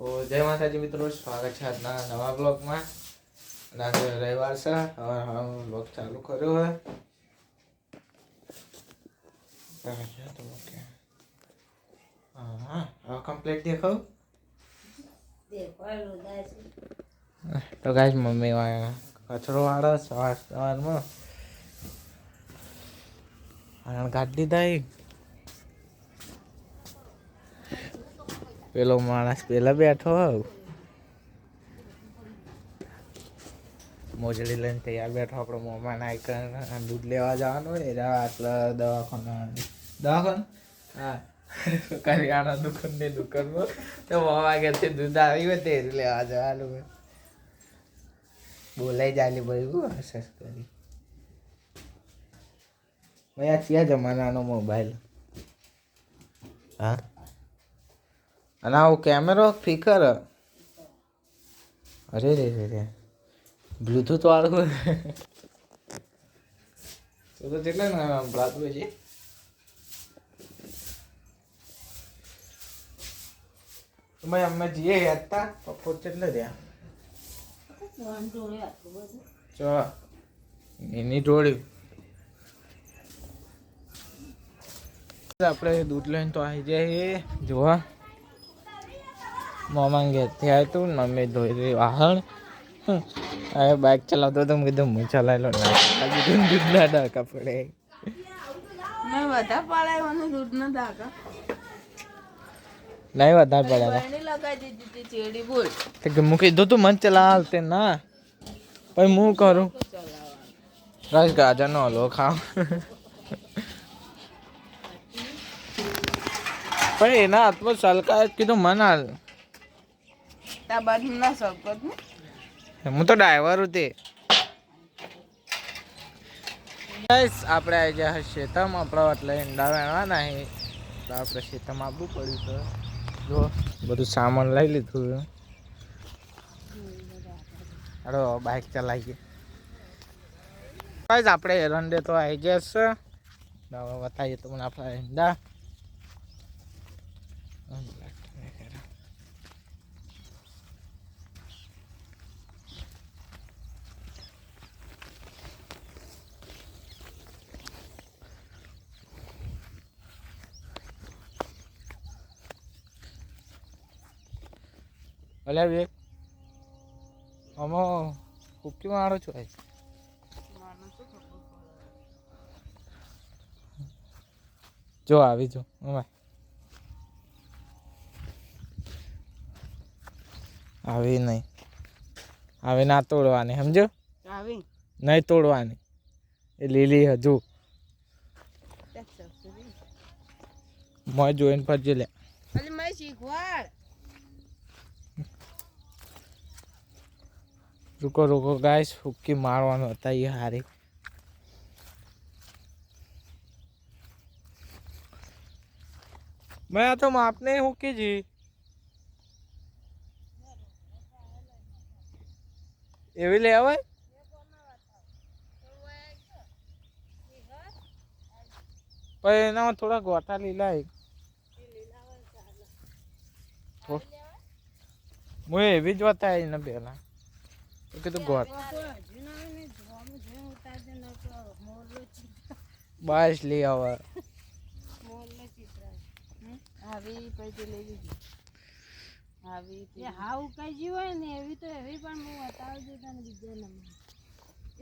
તો જય માતાજી મિત્રો, સ્વાગત છે આજના નવા બ્લોગમાં. અને આજે રવિવાર છે, હવે બ્લોગ ચાલુ કર્યો હોય. હા હવે કમ્પ્લીટ દેખાવ. તો ગાઈસ મમ્મી કચરો વાળો સવારમાં કાઢી દીધા. પેલો માણસ પેલા બેઠો મોજડી લઈને તૈયાર બેઠો. આપણો મોમાં નાઈ દૂધ લેવા જવાનું હોય આટલા દવાખાના હા કરિયાણા દુકાનમાં તો વાગ્યાથી દૂધ આવી હોય તે લેવા જવાનું હોય. બોલાઈ જાય ભાઈ હસસ કરી ભાઈ. આ ક્યાં જમાનાનો મોબાઈલ હા. અને આવું કેમેરો ફિકર અરે રે રે બ્લૂટૂથ વાળું તો કેટલા સંભળાતું હોય છે. ભાઈ અમે જઈએ હતા પપ્પો કેટલે રહ્યા એની જોડી આપણે દૂધ લઈને તો આવી જાય જોવા. મોમાં ઘેરથી આવ્યું તું મમ્મી ધોઈ રહી વાહણ. હવે બાઇક ચલાવતો તો કીધું હું ચલાવેલો દૂધ ના ડાકા પડે. મેં વધારે પાડાય દૂધ ના ડાકા નહીં વધારે પડ્યા લગાવી દીધી ચેડી બોલ હું કીધું તું મન ચલાવ તે ના પછી હું કરું બસ ગાજરનો હલવો ખાવ. પણ એના હાથમાં સલકા કીધું મન હાલ તા બાદ ના શકત હું તો ડ્રાઈવર હતી. આપણે આવી ગયા શેતમ આપણા એટલે ઈંડા વેણવાના છે તો આપણે શેતમ આપવું પડ્યું છે. જો બધું સામાન લઈ લીધું. અરે બાઇક ચલાવીએ આપણે એરંડે તો આવી જશે. બતાવીએ તો મને આપણા ઈંડા અલ્યા બે આમાં હુકી મારો છો. જો આવી જો આવી નહીં આવી ના તોડવાની સમજો. આવી નહીં તોડવાની એ લીલી હજુ મોય જોઈને ફરજે લે. અલી મેં શીખવાડ રૂકો રૂકો ગાઈસ હુક્કી મારવાનું હતા એ હારી. મેં આ તો માપને હુક્કી જી એવી લે આવે પણ એનામાં થોડા ગોટા લીલા હું એવી જ વાત આવી ને પેલા કીધું ગોટ બસ લઈ આવે આવી પછી લઈ લીધી આવી હા ઉકાઈ હોય ને એવી તો એવી પણ હું બતાવજો તને બીજા નંબર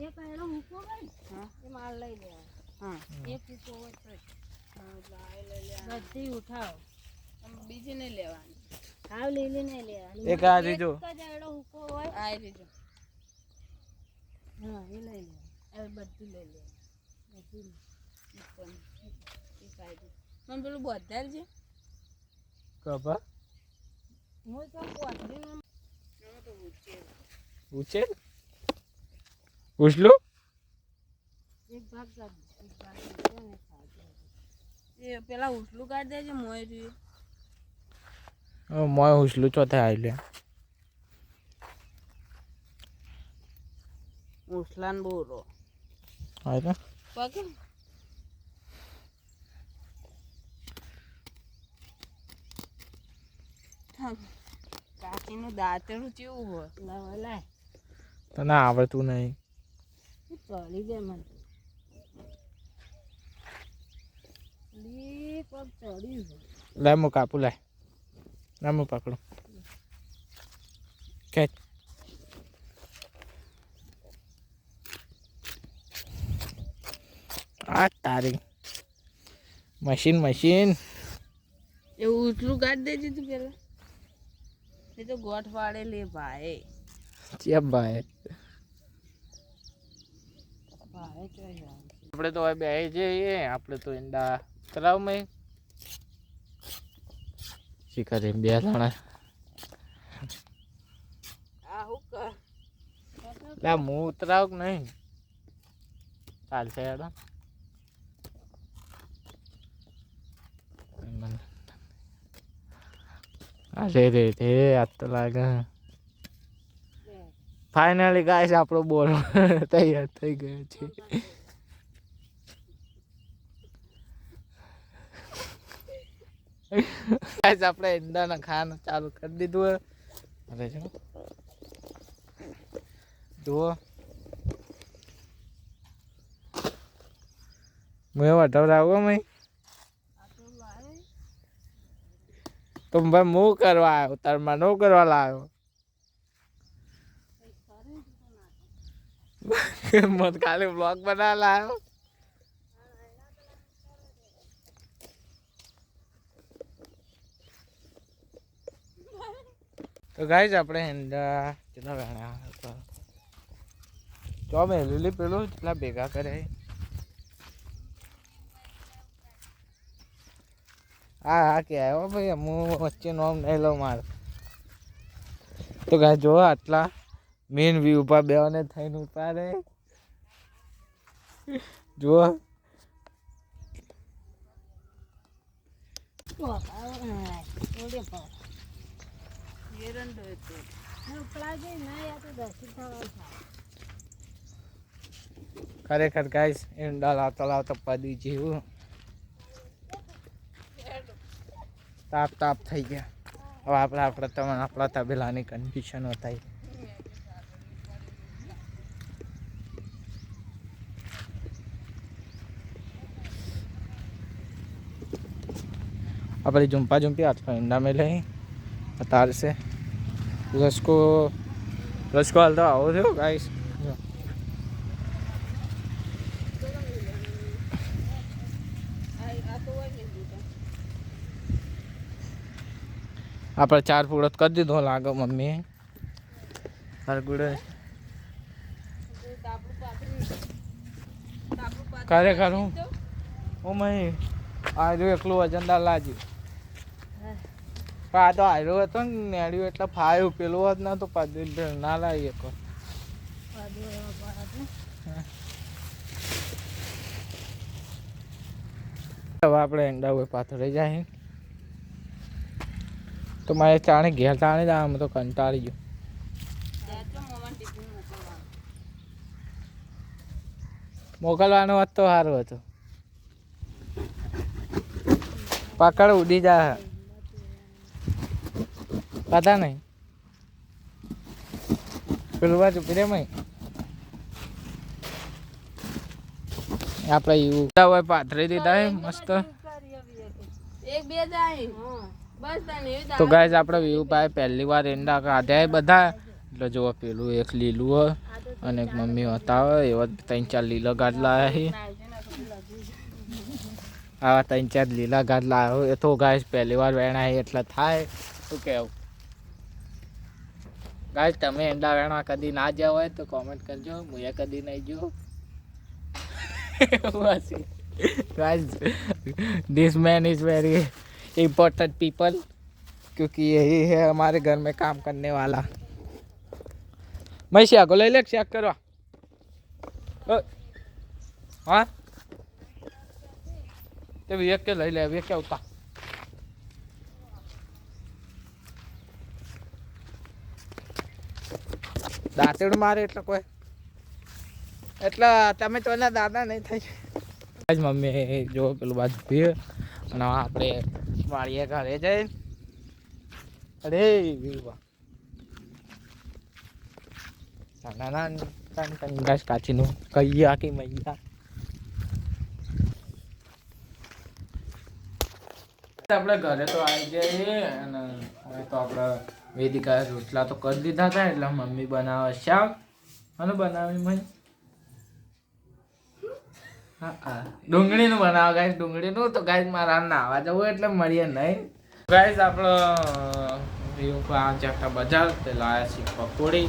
એક એનો મૂકો ભાઈ હા એ માલ લઈ લેવા હા એક મૂકો હોય બધી ઉઠાવો બીજી નહીં લેવાની હાવ લીલી નહીં લેવાની એક આ રીજો એનો મૂકો હોય આ રીજો હા એ લઈ લેવા એ બધું લઈ લેવા બધું મને પેલું બોધાર છે કપા હું તો બોધરી તો ઉચે ઉછલું એક ભાગ એ પેલા ઉછલું કાઢ દેજે મોય જોઈએ મોય ઉછલું ચોથે આવી લે ઉછલાન બોરો આવે પકે હા કાકીનું દાંતેડું કેવું હોય લાવ લાય તો ના આવડતું નહીં ચડી દે મને લી પગ ચડ્યું લે હું કાપું લે ના હું પકડું ખેંચ આ તારી મશીન એવું ઉતલું કાઢ દેજે તું પેલા એ તો ગોઠ વાળે લે ભાઈ ચેપ ભાઈ ભાઈ ચોઈ આપણે તો હવે બે જઈએ આપણે તો ઈંડા તરાવ મેં શીખરે બે જણા આ હું કર લા હું ઉતરાવ કે નહીં ચાલશે યાર અરે રે રે આ તો લાગે ફાઇનલી ગાઈસ આપણો બોલ તૈયાર થઈ ગયો છે ગાઈસ આપણે ઈંડાના ખાવાનું ચાલુ કરી દીધું અરે જુઓ मैं वटाव मैं तुम भाई मुँह करवा आयो तार मनो करवा लायो मत खाली ब्लॉग बना लायो तो गाइस આપણે ઈંડા કેટલા વેણા હતા જો મે લીલી પેલો કેટલા ભેગા કરે હા કે આવ્યો ભાઈ હું વચ્ચે નોમ નહીં લઉં મારે તો ગાય જો આટલા મેન વ્યૂ પર બેને થઈને ઉતારે જો ખરેખર ગાઈસ ઈંડા લાવતા લાવતા પડી જેવું તાપ તાપ થઈ ગયા હવે આપણા તબેલાની કન્ડિશન થાય अपनी जुम्पा जुम्पी आज का इंडा में ले तार से रस को हल्दा हो रहे हो गाइस आप 4 फूट कर दी दो लागो मम्मी हर गुड़े करे करूँ ओ मैं आज एकलू वजनदार लाजी आ तो आयरो હતો ને નેડ્યું એટલે ફાયું પેલું હોત ના તો પાદરી ના લાવી એક હવે આપણે ઈંડા હોય પાથરી જાય તો મારે ચાણે ઘેર ચાણે જ આમ તો કંટાળી ગયો મોકલવાનો હોત તો સારું હતું પકડ ઉડી જા पता नहीं पेलवा चुपी रे मैं આપણે યુ હોય પાથરી દીધા હે મસ્ત એક બે જાય બસ તને તો ગાઈસ આપણે વ્યૂ પાય પહેલી વાર એંડા કાઢ્યા બધા એટલે જો પેલું એક લીલું હોય અને એક મમ્મી હતા હોય એવા 3-4 લીલા ગાડલા હે આવા 3-4 લીલા ગાડલા એ તો ગાઈસ પહેલી વાર વેણા એટલે થાય શું કહેવું गाइस તમે એંડા વેણા કદી ના જ્યા હોય તો કોમેન્ટ કરજો મુએ કદી નહીં જો વાસી guys this man is very important people क्योंकि यही है हमारे घर में काम करने वाला मैं शिया को ले ले चेक करो हाँ तो ये के ले ले ये क्या होता દાંતેડ મારે એટલે કોઈ એટલે તમે તો એના દાદા નહીં થઈ આજ મમ્મી જો પેલું બાજુ પીએ અને આપણે વાળીએ ઘરે જઈ અરે વીરવા ગાઈસ કાચીનું કૈયા કે મૈયા આપણે ઘરે તો આવી જઈએ અને હવે તો આપણે વેદિકા રોટલા તો કરી દીધા હતા એટલે મમ્મી બનાવે શાક અને બનાવી મય હા ડુંગળીનું બનાવે ગાઈસ ડુંગળીનું તો ગાઈસ મારા નાવા જવું એટલે મળીએ નહીં ગાઈસ આપણો ચકટા બજાર તે લાયા છે પકોડી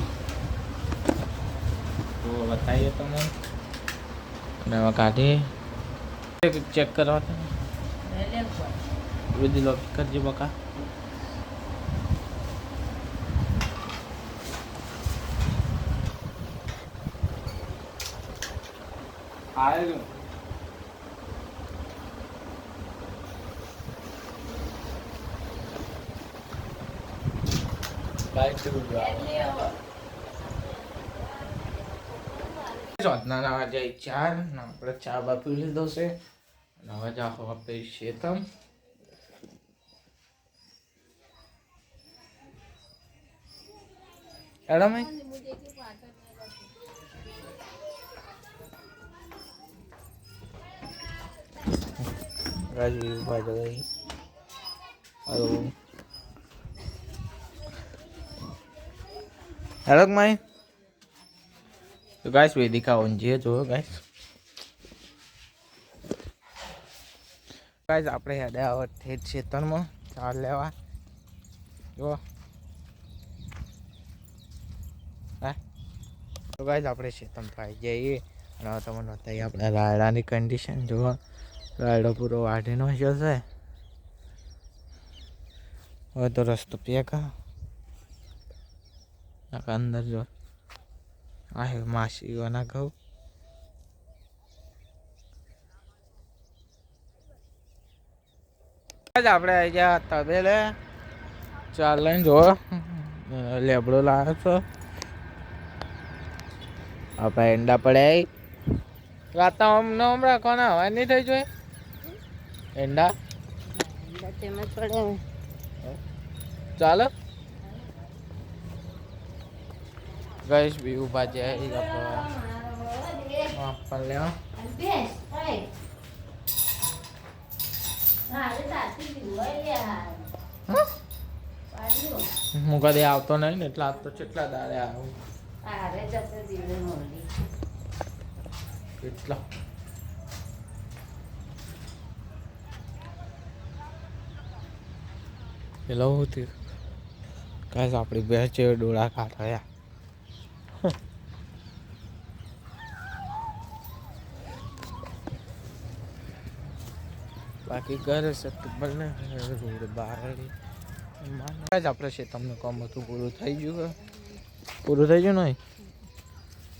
તો બતાવીએ તમને અને હવે કાઢી ચેક કરવા તમે વિધિ લોક કરજે બકા આયો ચોથના ના જાય ચાર ને આપણે ચા બા પી લીધો છે અને હવે જાઓ આપણે શેતમ એડમ राजू भाई गई हेलो हेलो माय तो गाइस वेदिका ओंजे जो गाइस गाइस આપણે હેડે આવો ઠેઠ ખેતરમાં ચાર લેવા જો હા તો ગાઈસ આપણે ખેતમ પાઈ જઈએ અને તમને બતાવીએ આપણે રાયડાની કન્ડિશન જો રાયડો પૂરો વાઢીનો છે હવે તો રસ્તો પેકા અંદર જો આ માસીઓના ઘઉં આપણે આવી ગયા તબેલે ચાલ લઈને જો લેબડો લાવ્યો છો આપણે એંડા પડ્યા રાતા હમ રાખવાના હવા નહીં થઈ જોઈએ એંડા તેમાં પડે ચાલો ગઈશ બી ઉભા જાય પણ લેવા હું કદી આવતો નહીં ને એટલે આજ તો કેટલા દાડે આવું કેટલા પેલો હોતી કાંઈ આપણી બે છે ડોળા કાઢ્યા બાકી ઘરે છે ખબર ને રોડ બહાર આપણે છે તમને કામ હતું પૂરું થઈ ગયું નહીં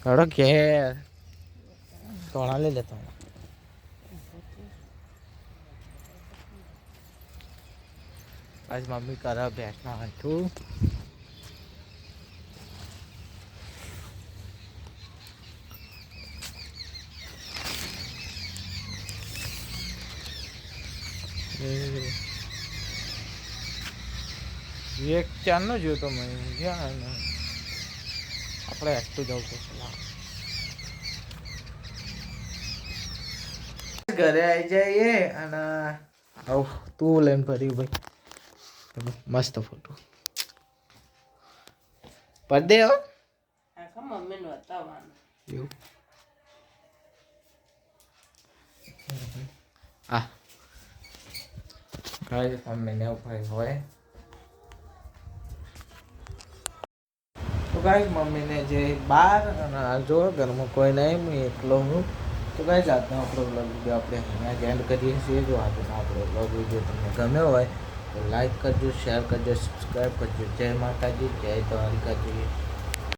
ઘડો ઘેર તોણા લઈ લેતો આજ મમ્મી કરે ભેંસના હાથું એક ચાર નો જોયો તો મેં આપણે એકટું જવું પડશે ઘરે આવી જઈએ અને તું લઈને ફર્યું ભાઈ મસ્ત ફોટો પડદે હો મમ્મી નું બતાવવાનું એવું આ ગાઈસ મમ્મીને ભાઈ હોય તો ગાઈસ મમ્મીને જે બહાર અને જો ઘરમાં કોઈ નહીં હું એકલો હું તો ગાઈસ આજનો આપણો બ્લોગ વિડીયો આપણે અહીંયા જ એન્ડ કરીએ છીએ જો આજનો આપણો બ્લોગ વિડીયો તમને ગમ્યો હોય તો લાઈક કરજો શેર કરજો સબસ્ક્રાઈબ કરજો જય માતાજી જય દ્વારિકાજી